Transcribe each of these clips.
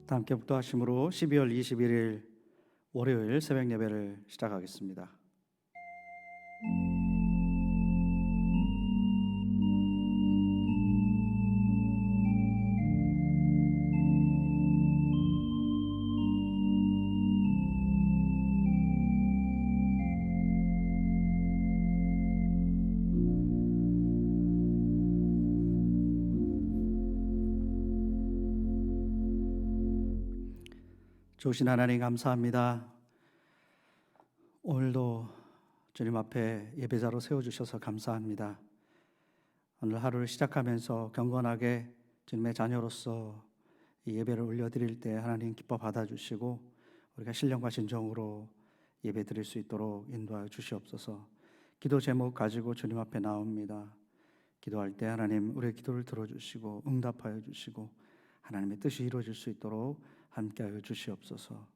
다 함께 묵도하심으로 12월 21일 월요일 새벽 예배를 시작하겠습니다. 좋으신 하나님 감사합니다. 오늘도 주님 앞에 예배자로 세워주셔서 감사합니다. 오늘 하루를 시작하면서 경건하게 주님의 자녀로서 이 예배를 올려드릴 때 하나님 기뻐 받아주시고 우리가 신령과 진정으로 예배 드릴 수 있도록 인도하여 주시옵소서. 기도 제목 가지고 주님 앞에 나옵니다. 기도할 때 하나님 우리의 기도를 들어주시고 응답하여 주시고 하나님의 뜻이 이루어질 수 있도록 함께하여 주시옵소서.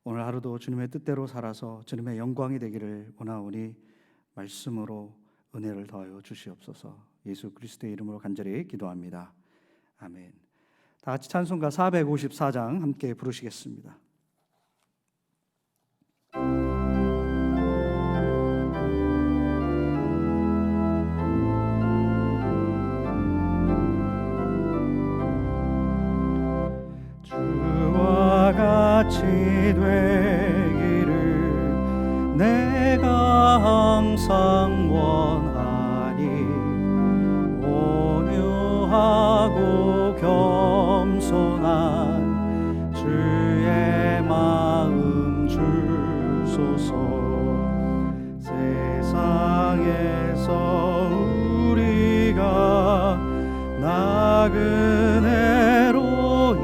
오늘 하루도 주님의 뜻대로 살아서 주님의 영광이 되기를 원하오니 말씀으로 은혜를 더하여 주시옵소서. 예수 그리스도의 이름으로 간절히 기도합니다. 아멘. 다 같이 찬송가 454장 함께 부르시겠습니다. 같이 되기를 내가 항상 원하니 온유하고 겸손한 주의 마음 주소서. 세상에서 우리가 나그네로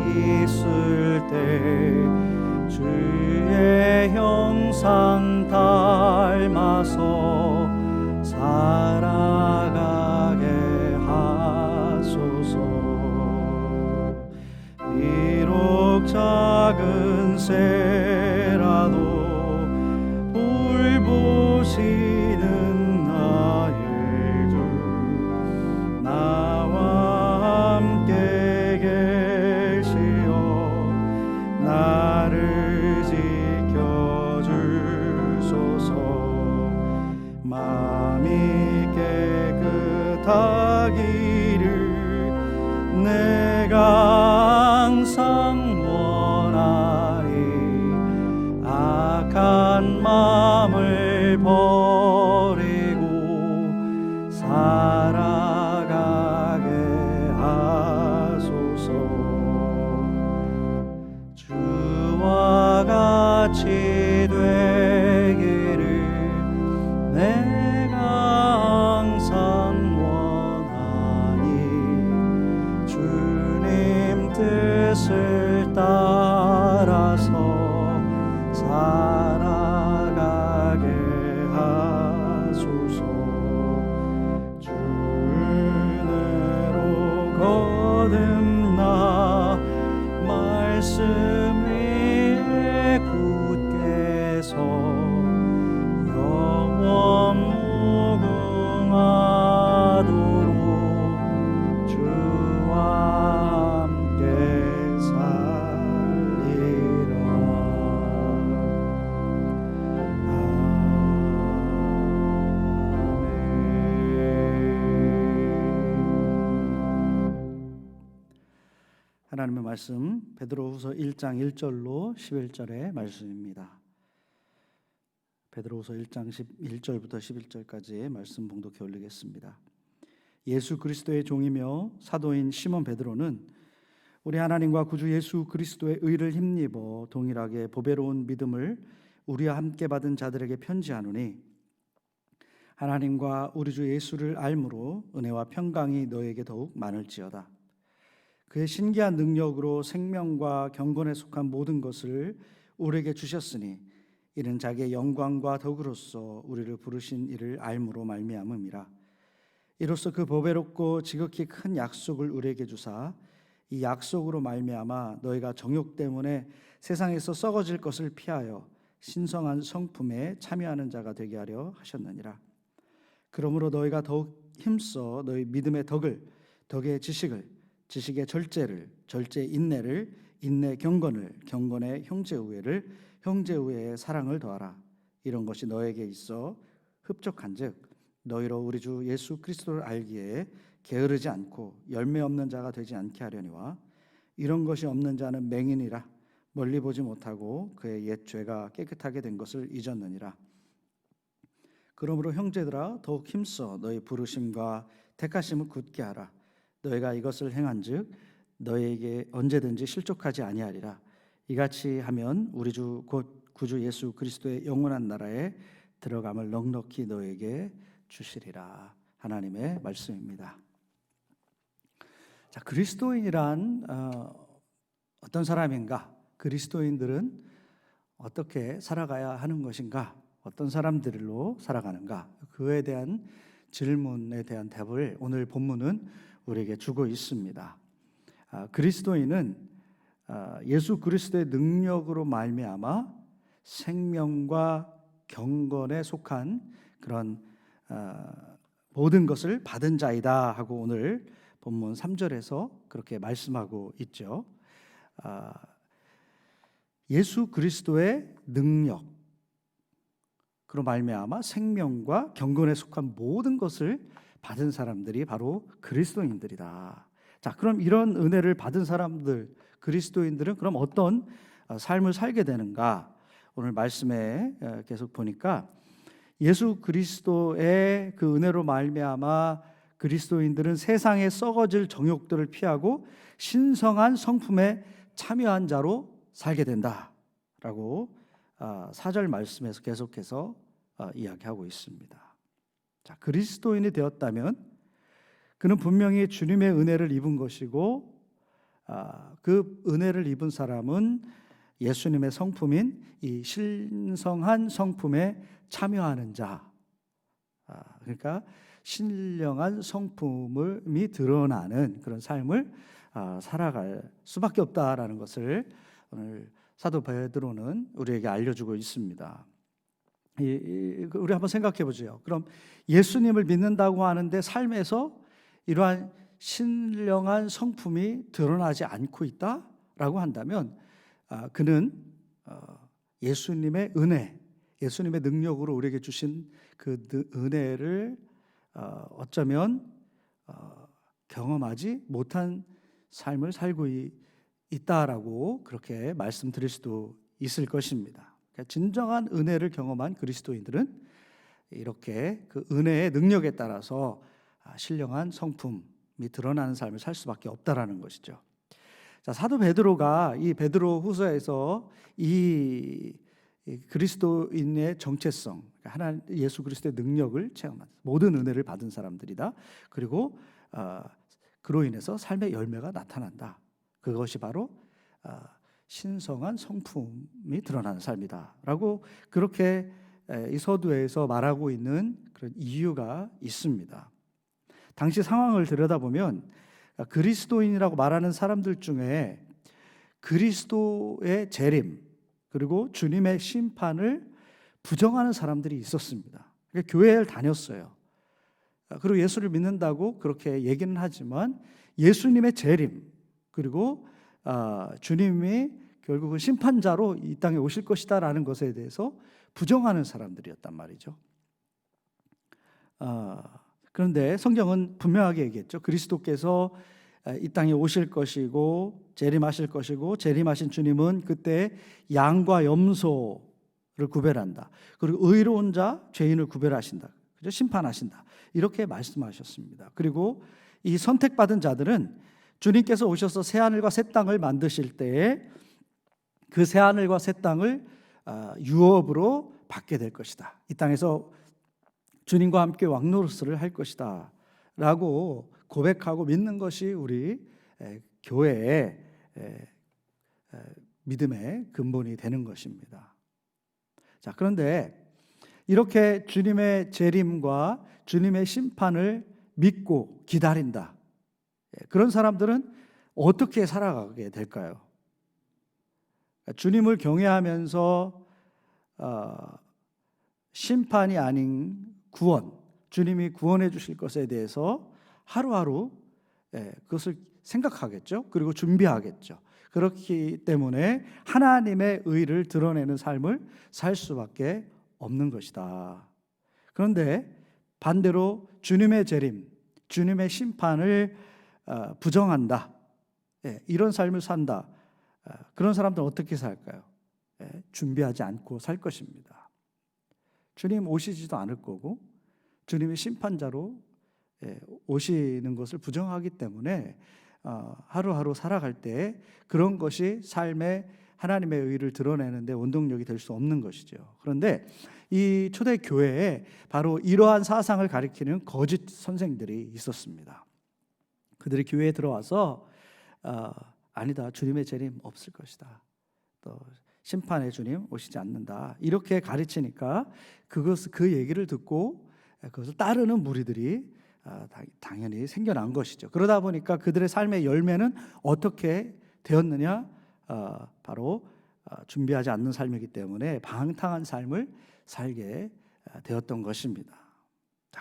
있을 때 주의 형상 닮아서 살아가게 하소서. 비록 작은 새라도 볼 보시는 나의 주 나와 함께 계시어 나를 지켜주소서. 마음이 깨끗하기를 내가 항상 원하니 악한 마음을 버리고 살아가게 하소서. 주와 같이 되기를 내가 항상 원하니 주님 뜻을 따라서 살아가게 하소서. 주 은혜로 거듭나 말씀 위에 굳게 서 영원 무궁하도록 주와 함께 살리라. 하나님의 말씀 베드로후서 1장 1절로 11절의 말씀입니다. 베드로후서 1장 1절부터 11절까지의 말씀 봉독해 올리겠습니다. 예수 그리스도의 종이며 사도인 시몬 베드로는 우리 하나님과 구주 예수 그리스도의 의를 힘입어 동일하게 보배로운 믿음을 우리와 함께 받은 자들에게 편지하노니 하나님과 우리 주 예수를 알므로 은혜와 평강이 너에게 더욱 많을지어다. 그의 신기한 능력으로 생명과 경건에 속한 모든 것을 우리에게 주셨으니 이는 자기의 영광과 덕으로서 우리를 부르신 이를 알므로 말미암음이라. 이로써 그 보배롭고 지극히 큰 약속을 우리에게 주사 이 약속으로 말미암아 너희가 정욕 때문에 세상에서 썩어질 것을 피하여 신성한 성품에 참여하는 자가 되게 하려 하셨느니라. 그러므로 너희가 더욱 힘써 너희 믿음의 덕을, 덕의 지식을, 지식의 절제를, 절제의 인내를, 인내 경건을, 경건의 형제 우애를, 형제 우애의 사랑을 더하라. 이런 것이 너에게 있어 흡족한즉 너희로 우리 주 예수 그리스도를 알기에 게으르지 않고 열매 없는 자가 되지 않게 하려니와 이런 것이 없는 자는 맹인이라 멀리 보지 못하고 그의 옛 죄가 깨끗하게 된 것을 잊었느니라. 그러므로 형제들아 더욱 힘써 너희 부르심과 택하심을 굳게 하라. 너희가 이것을 행한즉 너희에게 언제든지 실족하지 아니하리라. 이같이 하면 우리 주 곧 구주 예수 그리스도의 영원한 나라에 들어감을 넉넉히 너희에게 주시리라. 하나님의 말씀입니다. 자, 그리스도인이란 어떤 사람인가? 그리스도인들은 어떻게 살아가야 하는 것인가? 어떤 사람들로 살아가는가? 그에 대한 질문에 대한 답을 오늘 본문은 우리에게 주고 있습니다. 그리스도인은 예수 그리스도의 능력으로 말미암아 생명과 경건에 속한 그런 모든 것을 받은 자이다 하고 오늘 본문 3절에서 그렇게 말씀하고 있죠. 예수 그리스도의 능력으로 말미암아 생명과 경건에 속한 모든 것을 받은 사람들이 바로 그리스도인들이다. 자, 그럼 이런 은혜를 받은 사람들, 그리스도인들은 그럼 어떤 삶을 살게 되는가? 오늘 말씀에 계속 보니까 예수 그리스도의 그 은혜로 말미암아 그리스도인들은 세상에 썩어질 정욕들을 피하고 신성한 성품에 참여한 자로 살게 된다라고 4절 말씀에서 계속해서 이야기하고 있습니다. 자, 그리스도인이 되었다면 그는 분명히 주님의 은혜를 입은 것이고 그 은혜를 입은 사람은 예수님의 성품인 이 신성한 성품에 참여하는 자, 그러니까 신령한 성품이 드러나는 그런 삶을 살아갈 수밖에 없다라는 것을 오늘 사도 베드로는 우리에게 알려주고 있습니다. 우리 한번 생각해 보죠. 그럼 예수님을 믿는다고 하는데 삶에서 이러한 신령한 성품이 드러나지 않고 있다라고 한다면 그는 예수님의 은혜, 예수님의 능력으로 우리에게 주신 그 은혜를 어쩌면 경험하지 못한 삶을 살고 있다라고 그렇게 말씀드릴 수도 있을 것입니다. 그러니까 진정한 은혜를 경험한 그리스도인들은 이렇게 그 은혜의 능력에 따라서 신령한 성품이 드러나는 삶을 살 수밖에 없다라는 것이죠. 자, 사도 베드로가 이 베드로 후서에서 이 그리스도인의 정체성, 하나님 예수 그리스도의 능력을 체험한 모든 은혜를 받은 사람들이다. 그리고 그로 인해서 삶의 열매가 나타난다. 그것이 바로 신성한 성품이 드러나는 삶이다라고 그렇게 이 서두에서 말하고 있는 그런 이유가 있습니다. 당시 상황을 들여다보면 그리스도인이라고 말하는 사람들 중에 그리스도의 재림 그리고 주님의 심판을 부정하는 사람들이 있었습니다. 그러니까 교회를 다녔어요. 그리고 예수를 믿는다고 그렇게 얘기는 하지만 예수님의 재림 그리고 주님이 결국은 심판자로 이 땅에 오실 것이다라는 것에 대해서 부정하는 사람들이었단 말이죠. 그런데 성경은 분명하게 얘기했죠. 그리스도께서 이 땅에 오실 것이고 재림하실 것이고 재림하신 주님은 그때 양과 염소를 구별한다. 그리고 의로운 자, 죄인을 구별하신다. 그죠? 심판하신다. 이렇게 말씀하셨습니다. 그리고 이 선택받은 자들은 주님께서 오셔서 새하늘과 새 땅을 만드실 때에 그 새하늘과 새 땅을 유업으로 받게 될 것이다. 이 땅에서 주님과 함께 왕노릇을 할 것이다 라고 고백하고 믿는 것이 우리 교회의 믿음의 근본이 되는 것입니다. 자, 그런데 이렇게 주님의 재림과 주님의 심판을 믿고 기다린다. 그런 사람들은 어떻게 살아가게 될까요? 주님을 경외하면서 심판이 아닌 구원, 주님이 구원해 주실 것에 대해서 하루하루 그것을 생각하겠죠. 그리고 준비하겠죠. 그렇기 때문에 하나님의 의를 드러내는 삶을 살 수밖에 없는 것이다. 그런데 반대로 주님의 재림, 주님의 심판을 부정한다, 이런 삶을 산다, 그런 사람들은 어떻게 살까요? 준비하지 않고 살 것입니다. 주님 오시지도 않을 거고 주님의 심판자로 오시는 것을 부정하기 때문에 하루하루 살아갈 때 그런 것이 삶의 하나님의 의를 드러내는데 원동력이 될 수 없는 것이죠. 그런데 이 초대 교회에 바로 이러한 사상을 가리키는 거짓 선생들이 있었습니다. 그들이 교회에 들어와서 아니다, 주님의 재림 없을 것이다, 또 심판의 주님 오시지 않는다, 이렇게 가르치니까 그 얘기를 듣고 그것을 따르는 무리들이 당연히 생겨난 것이죠. 그러다 보니까 그들의 삶의 열매는 어떻게 되었느냐? 바로 준비하지 않는 삶이기 때문에 방탕한 삶을 살게 되었던 것입니다.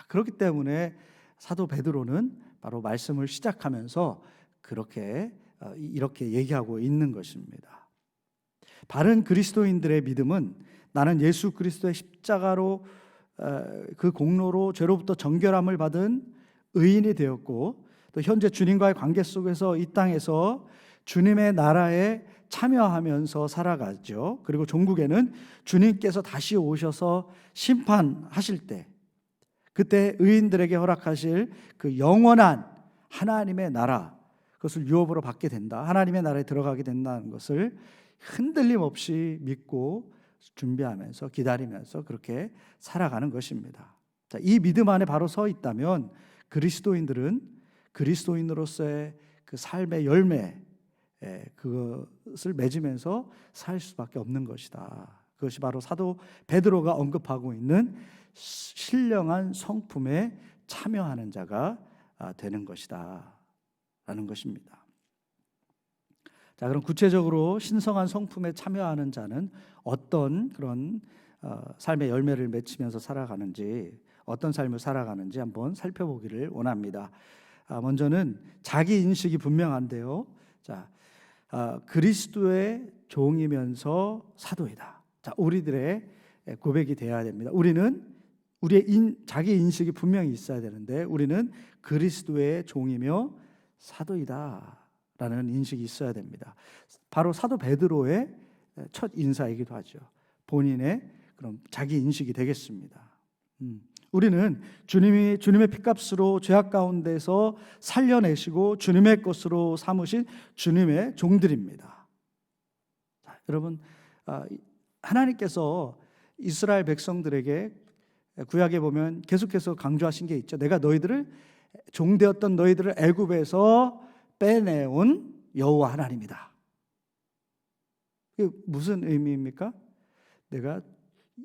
그렇기 때문에 사도 베드로는 바로 말씀을 시작하면서 이렇게 얘기하고 있는 것입니다. 바른 그리스도인들의 믿음은 나는 예수 그리스도의 십자가로 그 공로로 죄로부터 정결함을 받은 의인이 되었고, 또 현재 주님과의 관계 속에서 이 땅에서 주님의 나라에 참여하면서 살아가죠. 그리고 종국에는 주님께서 다시 오셔서 심판하실 때, 그때 의인들에게 허락하실 그 영원한 하나님의 나라, 그것을 유업으로 받게 된다, 하나님의 나라에 들어가게 된다는 것을 흔들림 없이 믿고 준비하면서 기다리면서 그렇게 살아가는 것입니다. 이 믿음 안에 바로 서 있다면 그리스도인들은 그리스도인으로서의 그 삶의 열매, 그것을 맺으면서 살 수밖에 없는 것이다. 그것이 바로 사도 베드로가 언급하고 있는 신령한 성품에 참여하는 자가 되는 것이다 라는 것입니다. 자, 그럼 구체적으로 신성한 성품에 참여하는 자는 어떤 그런 삶의 열매를 맺으면서 살아가는지, 어떤 삶을 살아가는지 한번 살펴보기를 원합니다. 먼저는 자기 인식이 분명한데요. 자, 그리스도의 종이면서 사도이다. 자, 우리들의 고백이 되어야 됩니다. 우리의 자기 인식이 분명히 있어야 되는데, 우리는 그리스도의 종이며 사도이다 라는 인식이 있어야 됩니다. 바로 사도 베드로의 첫 인사이기도 하죠. 본인의 그럼 자기 인식이 되겠습니다. 우리는 주님의 피값으로 죄악 가운데서 살려내시고 주님의 것으로 삼으신 주님의 종들입니다. 자, 여러분, 하나님께서 이스라엘 백성들에게 구약에 보면 계속해서 강조하신 게 있죠. 내가 종되었던 너희들을 애굽에서 빼내온 여호와 하나님이다. 이게 무슨 의미입니까? 내가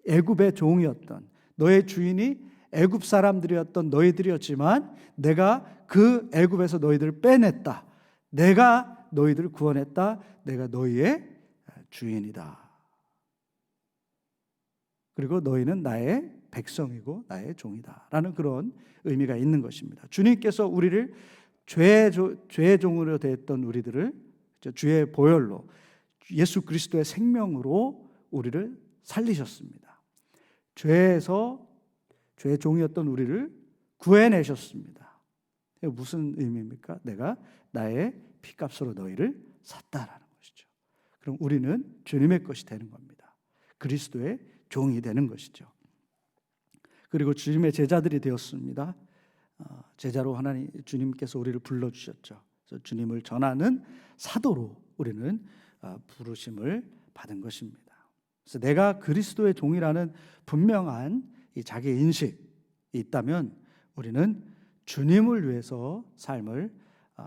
애굽의 종이었던, 너의 주인이 애굽 사람들이었던 너희들이었지만 내가 그 애굽에서 너희들을 빼냈다. 내가 너희들을 구원했다. 내가 너희의 주인이다. 그리고 너희는 나의 백성이고 나의 종이다 라는 그런 의미가 있는 것입니다. 주님께서 우리를 죄의 종으로 되었던 우리들을 주의 보혈로, 예수 그리스도의 생명으로 우리를 살리셨습니다. 죄의 종이었던 우리를 구해내셨습니다. 이게 무슨 의미입니까? 내가 나의 피값으로 너희를 샀다라는 것이죠. 그럼 우리는 주님의 것이 되는 겁니다. 그리스도의 종이 되는 것이죠. 그리고 주님의 제자들이 되었습니다. 제자로 주님께서 우리를 불러주셨죠. 그래서 주님을 전하는 사도로 우리는 부르심을 받은 것입니다. 그래서 내가 그리스도의 종이라는 분명한 이 자기 인식이 있다면 우리는 주님을 위해서 삶을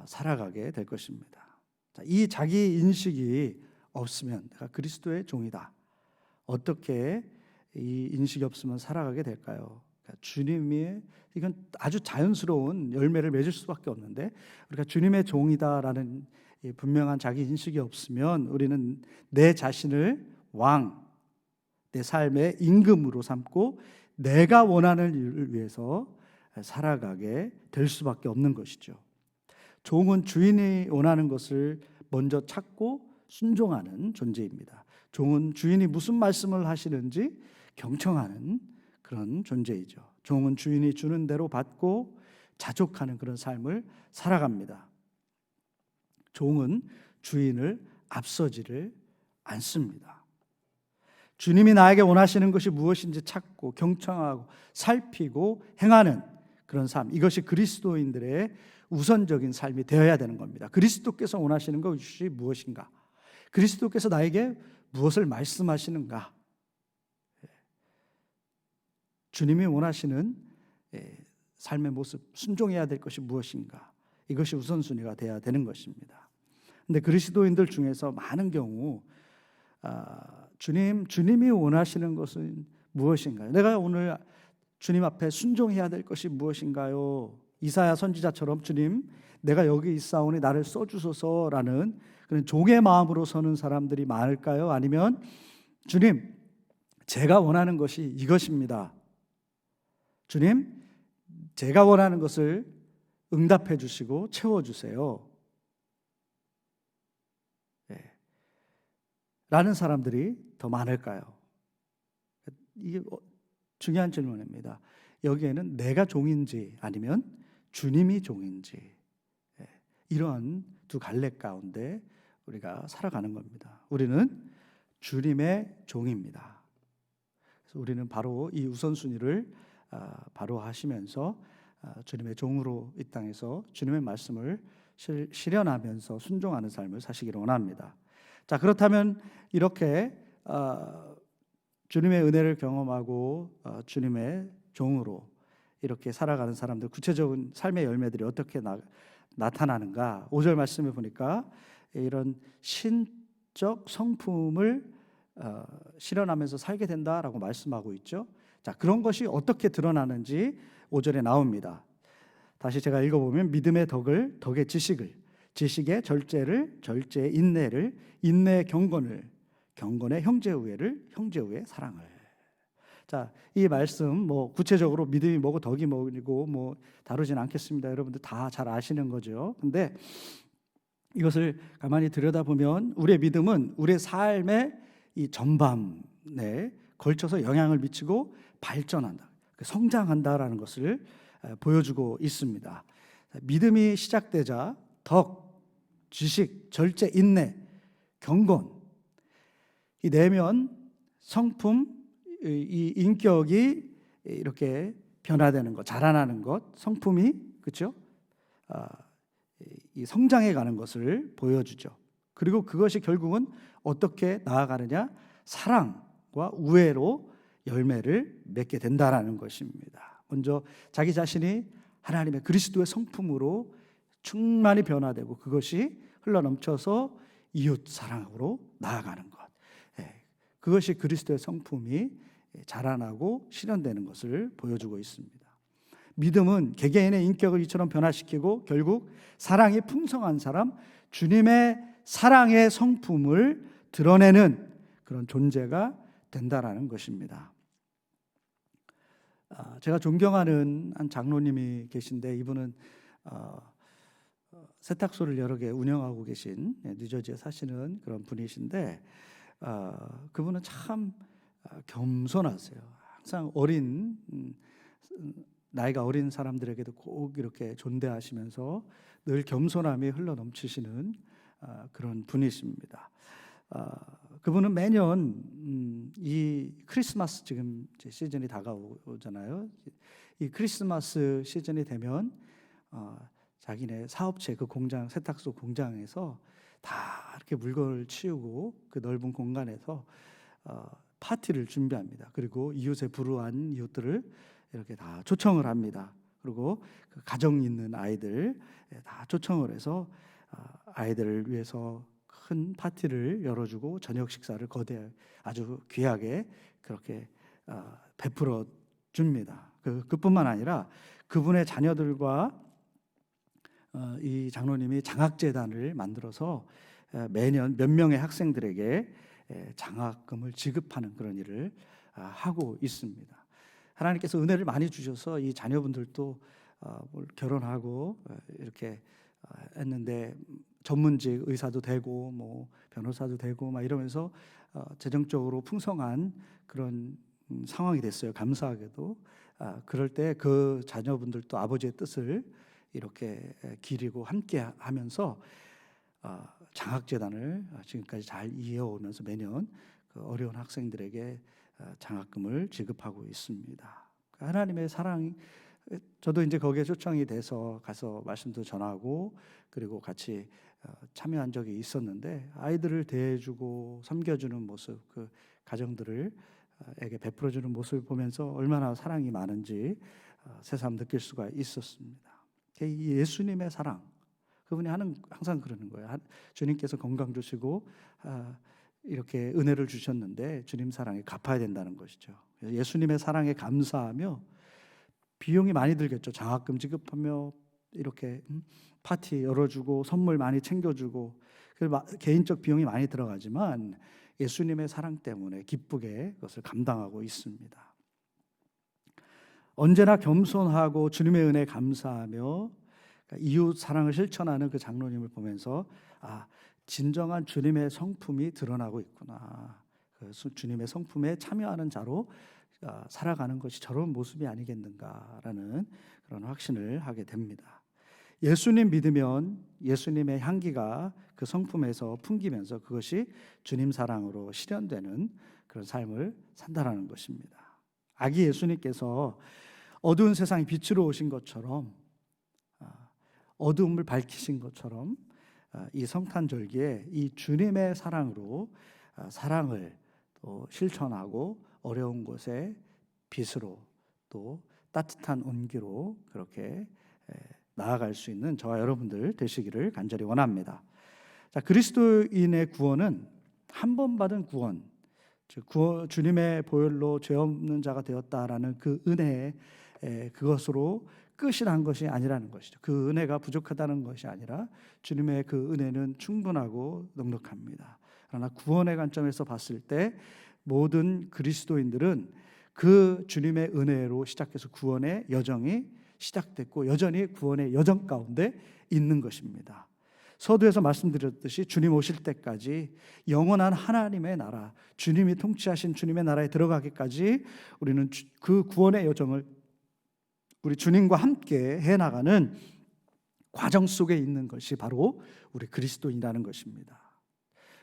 살아가게 될 것입니다. 이 자기 인식이 없으면 내가 그리스도의 종이다, 어떻게 이 인식이 없으면 살아가게 될까요? 주님이, 이건 아주 자연스러운 열매를 맺을 수밖에 없는데, 우리가 주님의 종이다라는 분명한 자기 인식이 없으면 우리는 내 자신을 왕, 내 삶의 임금으로 삼고 내가 원하는 일을 위해서 살아가게 될 수밖에 없는 것이죠. 종은 주인이 원하는 것을 먼저 찾고 순종하는 존재입니다. 종은 주인이 무슨 말씀을 하시는지 경청하는 그런 존재이죠. 종은 주인이 주는 대로 받고 자족하는 그런 삶을 살아갑니다. 종은 주인을 앞서지를 않습니다. 주님이 나에게 원하시는 것이 무엇인지 찾고 경청하고 살피고 행하는 그런 삶, 이것이 그리스도인들의 우선적인 삶이 되어야 되는 겁니다. 그리스도께서 원하시는 것이 무엇인가? 그리스도께서 나에게 무엇을 말씀하시는가? 주님이 원하시는 삶의 모습, 순종해야 될 것이 무엇인가? 이것이 우선순위가 되어야 되는 것입니다. 그런데 그리스도인들 중에서 많은 경우 주님이 원하시는 것은 무엇인가요? 내가 오늘 주님 앞에 순종해야 될 것이 무엇인가요? 이사야 선지자처럼 주님, 내가 여기 있사오니 나를 써주소서라는 그런 종의 마음으로 서는 사람들이 많을까요? 아니면 주님, 제가 원하는 것이 이것입니다. 주님, 제가 원하는 것을 응답해 주시고 채워주세요. 라는 사람들이 더 많을까요? 이게 중요한 질문입니다. 여기에는 내가 종인지 아니면 주님이 종인지, 이러한 두 갈래 가운데 우리가 살아가는 겁니다. 우리는 주님의 종입니다. 그래서 우리는 바로 이 우선순위를 바로 하시면서 주님의 종으로 이 땅에서 주님의 말씀을 실현하면서 순종하는 삶을 사시기를 원합니다. 자, 그렇다면 이렇게 주님의 은혜를 경험하고 주님의 종으로 이렇게 살아가는 사람들, 구체적인 삶의 열매들이 어떻게 나타나는가? 5절 말씀에 보니까 이런 신적 성품을 실현하면서 살게 된다라고 말씀하고 있죠. 자, 그런 것이 어떻게 드러나는지 5절에 나옵니다. 다시 제가 읽어보면 믿음의 덕을, 덕의 지식을, 지식의 절제를, 절제의 인내를, 인내의 경건을, 경건의 형제우애를, 형제우애의 사랑을. 자, 이 말씀 구체적으로 믿음이 뭐고 덕이 뭐고 다루진 않겠습니다. 여러분들 다 잘 아시는 거죠. 근데 이것을 가만히 들여다보면 우리의 믿음은 우리의 삶의 이 전반에 걸쳐서 영향을 미치고 발전한다, 성장한다라는 것을 보여주고 있습니다. 믿음이 시작되자 덕, 지식, 절제, 인내, 경건, 이 내면 성품, 이 인격이 이렇게 변화되는 것, 자라나는 것, 성품이 그렇죠? 이 성장해 가는 것을 보여주죠. 그리고 그것이 결국은 어떻게 나아가느냐? 사랑과 우애로 열매를 맺게 된다라는 것입니다. 먼저 자기 자신이 하나님의 그리스도의 성품으로 충만히 변화되고 그것이 흘러넘쳐서 이웃 사랑으로 나아가는 것, 그것이 그리스도의 성품이 자라나고 실현되는 것을 보여주고 있습니다. 믿음은 개개인의 인격을 이처럼 변화시키고 결국 사랑이 풍성한 사람, 주님의 사랑의 성품을 드러내는 그런 존재가 된다라는 것입니다. 제가 존경하는 한 장로님이 계신데 이분은 세탁소를 여러 개 운영하고 계신 뉴저지에 사시는 그런 분이신데 그분은 참 겸손하세요. 항상 나이가 어린 사람들에게도 꼭 이렇게 존대하시면서 늘 겸손함이 흘러넘치시는 그런 분이십니다. 그분은 매년 이 크리스마스 지금 시즌이 다가오잖아요. 이 크리스마스 시즌이 되면 자기네 사업체 그 공장, 세탁소 공장에서 다 이렇게 물건을 치우고 그 넓은 공간에서 파티를 준비합니다. 그리고 이웃에 불우한 이웃들을 이렇게 다 초청을 합니다. 그리고 그 가정 있는 아이들 다 초청을 해서 아이들을 위해서 큰 파티를 열어주고 저녁 식사를 거대 아주 귀하게 그렇게 베풀어 줍니다. 그뿐만 아니라 그분의 자녀들과 이 장로님이 장학재단을 만들어서 매년 몇 명의 학생들에게 장학금을 지급하는 그런 일을 하고 있습니다. 하나님께서 은혜를 많이 주셔서 이 자녀분들도 결혼하고 이렇게 했는데 전문직 의사도 되고 뭐 변호사도 되고 막 이러면서 재정적으로 풍성한 그런 상황이 됐어요. 감사하게도. 그럴 때 그 자녀분들도 아버지의 뜻을 이렇게 기리고 함께 하면서 장학재단을 지금까지 잘 이어오면서 매년 그 어려운 학생들에게 장학금을 지급하고 있습니다. 하나님의 사랑이, 저도 이제 거기에 초청이 돼서 가서 말씀도 전하고 그리고 같이 참여한 적이 있었는데, 아이들을 대해주고 섬겨주는 모습, 그 가정들을 에게 베풀어주는 모습을 보면서 얼마나 사랑이 많은지 새삼 느낄 수가 있었습니다. 예수님의 사랑, 그분이 항상 그러는 거예요. 주님께서 건강 주시고 이렇게 은혜를 주셨는데 주님 사랑에 갚아야 된다는 것이죠. 예수님의 사랑에 감사하며, 비용이 많이 들겠죠. 장학금 지급하며 이렇게 파티 열어주고 선물 많이 챙겨주고 개인적 비용이 많이 들어가지만 예수님의 사랑 때문에 기쁘게 그것을 감당하고 있습니다. 언제나 겸손하고 주님의 은혜에 감사하며 이웃 사랑을 실천하는 그 장로님을 보면서 진정한 주님의 성품이 드러나고 있구나. 그 주님의 성품에 참여하는 자로 살아가는 것이 저런 모습이 아니겠는가라는 그런 확신을 하게 됩니다. 예수님 믿으면 예수님의 향기가 그 성품에서 풍기면서 그것이 주님 사랑으로 실현되는 그런 삶을 산다라는 것입니다. 아기 예수님께서 어두운 세상에 빛으로 오신 것처럼, 어두움을 밝히신 것처럼 이 성탄절기에 이 주님의 사랑으로 사랑을 또 실천하고 어려운 곳에 빛으로 또 따뜻한 온기로 그렇게 나아갈 수 있는 저와 여러분들 되시기를 간절히 원합니다. 자, 그리스도인의 구원은 한 번 받은 구원, 즉 주님의 보혈로 죄 없는 자가 되었다라는 그 은혜에 그것으로 끝이 난 것이 아니라는 것이죠. 그 은혜가 부족하다는 것이 아니라 주님의 그 은혜는 충분하고 넉넉합니다. 그러나 구원의 관점에서 봤을 때 모든 그리스도인들은 그 주님의 은혜로 시작해서 구원의 여정이 시작됐고 여전히 구원의 여정 가운데 있는 것입니다. 서두에서 말씀드렸듯이 주님 오실 때까지 영원한 하나님의 나라, 주님이 통치하신 주님의 나라에 들어가기까지 우리는 그 구원의 여정을 우리 주님과 함께 해나가는 과정 속에 있는 것이 바로 우리 그리스도인이라는 것입니다.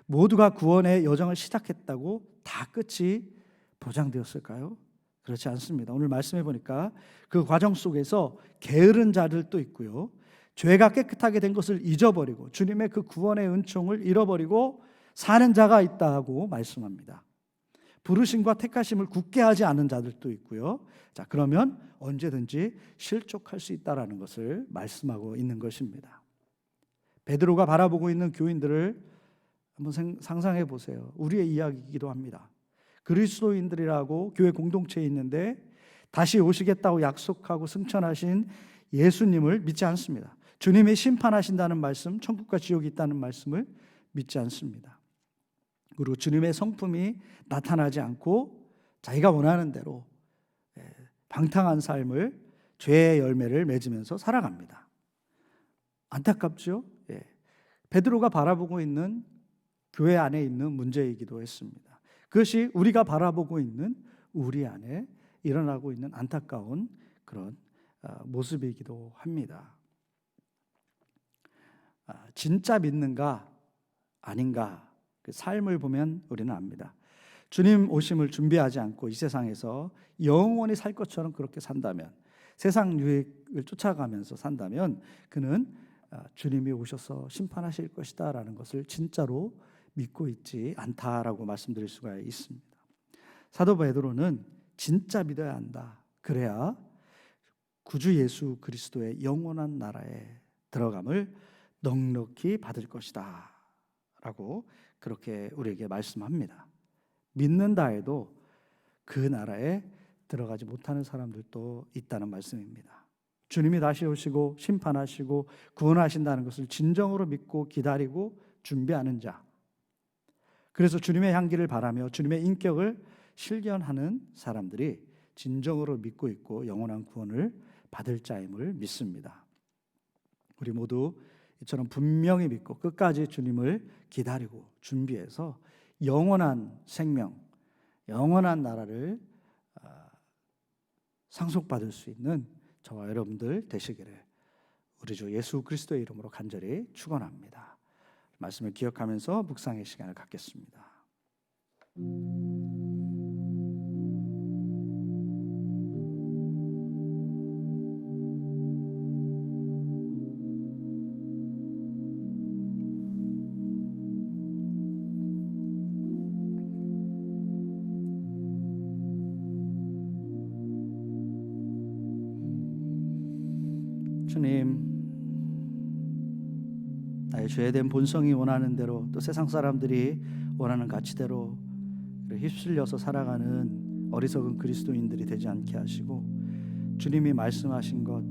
모두가 구원의 여정을 시작했다고 다 끝이 보장되었을까요? 그렇지 않습니다. 오늘 말씀해 보니까 그 과정 속에서 게으른 자들도 있고요, 죄가 깨끗하게 된 것을 잊어버리고 주님의 그 구원의 은총을 잃어버리고 사는 자가 있다고 말씀합니다. 부르심과 택하심을 굳게 하지 않은 자들도 있고요. 자, 그러면 언제든지 실족할 수 있다라는 것을 말씀하고 있는 것입니다. 베드로가 바라보고 있는 교인들을 한번 상상해 보세요. 우리의 이야기이기도 합니다. 그리스도인들이라고 교회 공동체에 있는데 다시 오시겠다고 약속하고 승천하신 예수님을 믿지 않습니다. 주님이 심판하신다는 말씀, 천국과 지옥이 있다는 말씀을 믿지 않습니다. 그리고 주님의 성품이 나타나지 않고 자기가 원하는 대로 방탕한 삶을, 죄의 열매를 맺으면서 살아갑니다. 안타깝죠? 베드로가 바라보고 있는 교회 안에 있는 문제이기도 했습니다. 그것이 우리가 바라보고 있는 우리 안에 일어나고 있는 안타까운 그런 모습이기도 합니다. 진짜 믿는가 아닌가, 그 삶을 보면 우리는 압니다. 주님 오심을 준비하지 않고 이 세상에서 영원히 살 것처럼 그렇게 산다면, 세상 유익을 쫓아가면서 산다면 그는 주님이 오셔서 심판하실 것이다 라는 것을 진짜로 믿고 있지 않다라고 말씀드릴 수가 있습니다. 사도 베드로는 진짜 믿어야 한다. 그래야 구주 예수 그리스도의 영원한 나라에 들어감을 넉넉히 받을 것이다 라고 그렇게 우리에게 말씀합니다. 믿는다 해도 그 나라에 들어가지 못하는 사람들도 있다는 말씀입니다. 주님이 다시 오시고 심판하시고 구원하신다는 것을 진정으로 믿고 기다리고 준비하는 자, 그래서 주님의 향기를 바라며 주님의 인격을 실현하는 사람들이 진정으로 믿고 있고 영원한 구원을 받을 자임을 믿습니다. 우리 모두 이처럼 분명히 믿고 끝까지 주님을 기다리고 준비해서 영원한 생명, 영원한 나라를 상속받을 수 있는 저와 여러분들 되시기를 우리 주 예수 그리스도의 이름으로 간절히 축원합니다. 말씀을 기억하면서 묵상의 시간을 갖겠습니다. 주님, 나의 죄된 본성이 원하는 대로 또 세상 사람들이 원하는 가치대로 휩쓸려서 살아가는 어리석은 그리스도인들이 되지 않게 하시고 주님이 말씀하신 것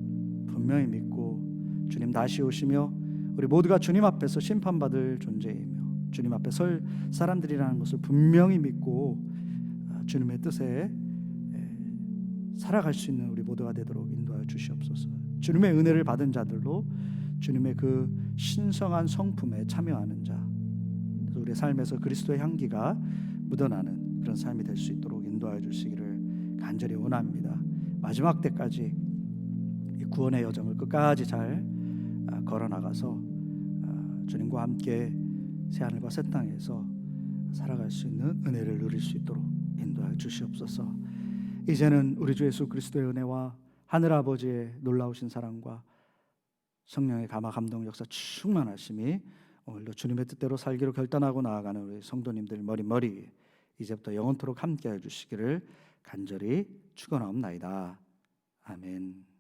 분명히 믿고 주님 다시 오시며 우리 모두가 주님 앞에서 심판받을 존재이며 주님 앞에 설 사람들이라는 것을 분명히 믿고 주님의 뜻에 살아갈 수 있는 우리 모두가 되도록 인도하여 주시옵소서. 주님의 은혜를 받은 자들로 주님의 그 신성한 성품에 참여하는 자, 그래서 우리의 삶에서 그리스도의 향기가 묻어나는 그런 삶이 될 수 있도록 인도하여 주시기를 간절히 원합니다. 마지막 때까지 이 구원의 여정을 끝까지 잘 걸어나가서 주님과 함께 새하늘과 새 땅에서 살아갈 수 있는 은혜를 누릴 수 있도록 인도하여 주시옵소서. 이제는 우리 주 예수 그리스도의 은혜와 하늘아버지의 놀라우신 사랑과 성령의 감화 감동 역사 충만하심이 오늘도 주님의 뜻대로 살기로 결단하고 나아가는 우리 성도님들 머리 이제부터 영원토록 함께해 주시기를 간절히 축원하옵나이다. 아멘.